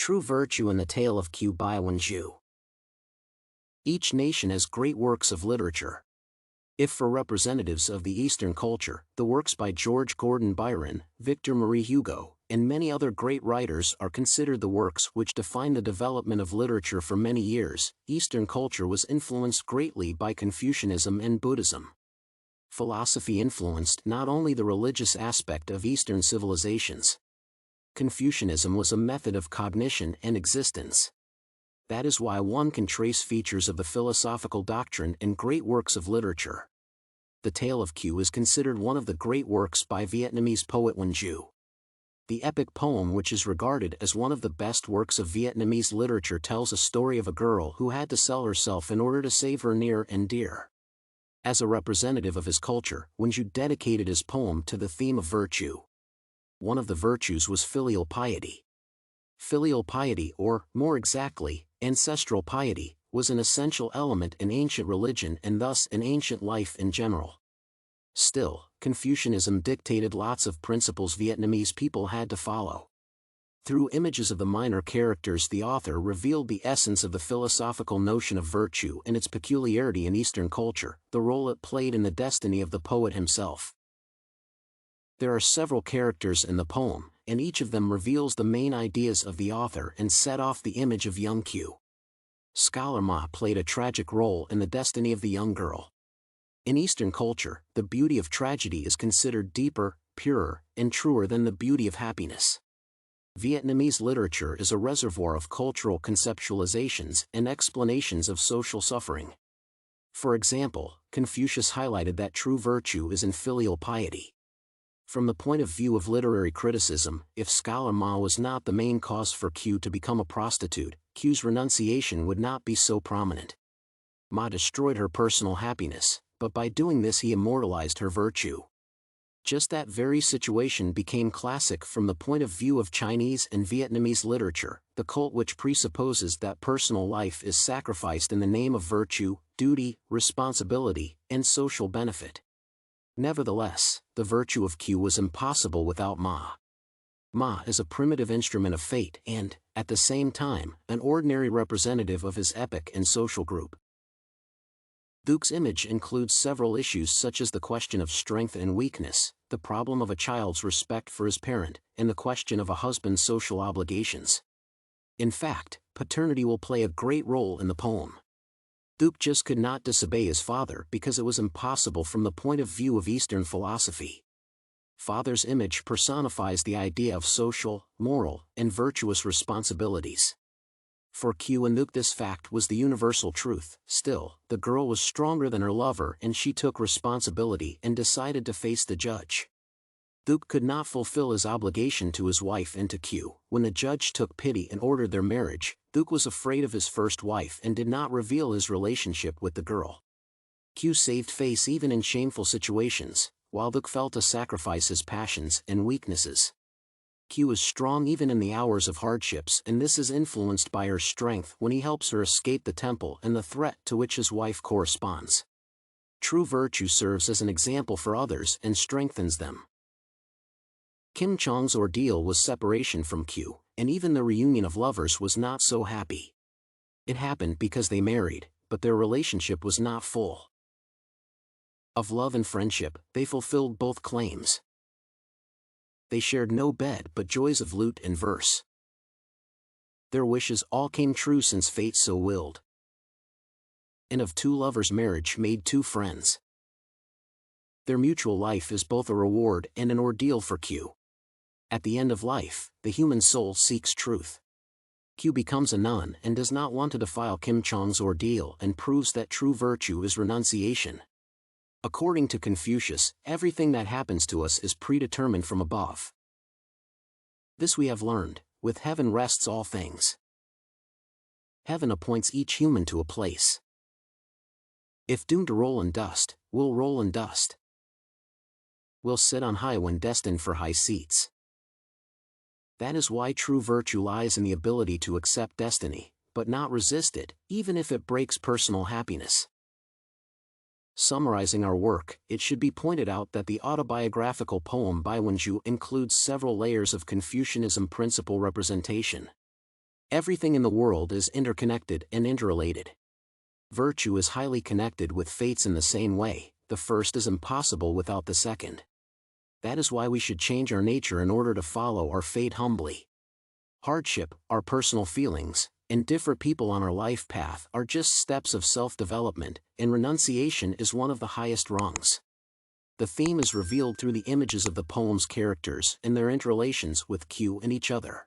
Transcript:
True Virtue and the Tale of Kieu by Huynh. Each nation has great works of literature. If for representatives of the Eastern culture, the works by George Gordon Byron, Victor Marie Hugo, and many other great writers are considered the works which define the development of literature for many years, Eastern culture was influenced greatly by Confucianism and Buddhism. Philosophy influenced not only the religious aspect of Eastern civilizations. Confucianism was a method of cognition and existence. That is why one can trace features of the philosophical doctrine in great works of literature. The Tale of Kieu is considered one of the great works by Vietnamese poet Huynh. The epic poem, which is regarded as one of the best works of Vietnamese literature, tells a story of a girl who had to sell herself in order to save her near and dear. As a representative of his culture, Huynh dedicated his poem to the theme of virtue. One of the virtues was filial piety. Filial piety, or, more exactly, ancestral piety, was an essential element in ancient religion and thus in ancient life in general. Still, Confucianism dictated lots of principles Vietnamese people had to follow. Through images of the minor characters, the author revealed the essence of the philosophical notion of virtue and its peculiarity in Eastern culture, the role it played in the destiny of the poet himself. There are several characters in the poem, and each of them reveals the main ideas of the author and set off the image of young Kieu. Scholar Ma played a tragic role in the destiny of the young girl. In Eastern culture, the beauty of tragedy is considered deeper, purer, and truer than the beauty of happiness. Vietnamese literature is a reservoir of cultural conceptualizations and explanations of social suffering. For example, Confucius highlighted that true virtue is in filial piety. From the point of view of literary criticism, if Scholar Ma was not the main cause for Kieu to become a prostitute, Kieu's renunciation would not be so prominent. Ma destroyed her personal happiness, but by doing this he immortalized her virtue. Just that very situation became classic from the point of view of Chinese and Vietnamese literature, the cult which presupposes that personal life is sacrificed in the name of virtue, duty, responsibility, and social benefit. Nevertheless, the virtue of Kieu was impossible without Ma. Ma is a primitive instrument of fate and, at the same time, an ordinary representative of his epoch and social group. Duke's image includes several issues such as the question of strength and weakness, the problem of a child's respect for his parent, and the question of a husband's social obligations. In fact, paternity will play a great role in the poem. Duke just could not disobey his father because it was impossible from the point of view of Eastern philosophy. Father's image personifies the idea of social, moral, and virtuous responsibilities. For Kieu and Duke this fact was the universal truth. Still, the girl was stronger than her lover and she took responsibility and decided to face the judge. Duke could not fulfill his obligation to his wife and to Kieu. When the judge took pity and ordered their marriage, Duke was afraid of his first wife and did not reveal his relationship with the girl. Kieu saved face even in shameful situations, while Duke felt to sacrifice his passions and weaknesses. Kieu is strong even in the hours of hardships, and this is influenced by her strength when he helps her escape the temple and the threat to which his wife corresponds. True virtue serves as an example for others and strengthens them. Kim Chong's ordeal was separation from Kieu, and even the reunion of lovers was not so happy. It happened because they married, but their relationship was not full. Of love and friendship, they fulfilled both claims. They shared no bed but joys of lute and verse. Their wishes all came true since fate so willed. And of two lovers' marriage made two friends. Their mutual life is both a reward and an ordeal for Kieu. At the end of life, the human soul seeks truth. Kieu becomes a nun and does not want to defile Kim Chong's ordeal and proves that true virtue is renunciation. According to Confucius, everything that happens to us is predetermined from above. This we have learned, with heaven rests all things. Heaven appoints each human to a place. If doomed to roll in dust, we'll roll in dust. We'll sit on high when destined for high seats. That is why true virtue lies in the ability to accept destiny, but not resist it, even if it breaks personal happiness. Summarizing our work, it should be pointed out that the autobiographical poem by Huynh includes several layers of Confucianism principle representation. Everything in the world is interconnected and interrelated. Virtue is highly connected with fates in the same way, the first is impossible without the second. That is why we should change our nature in order to follow our fate humbly. Hardship, our personal feelings, and different people on our life path are just steps of self-development, and renunciation is one of the highest rungs. The theme is revealed through the images of the poem's characters and their interrelations with Kieu and each other.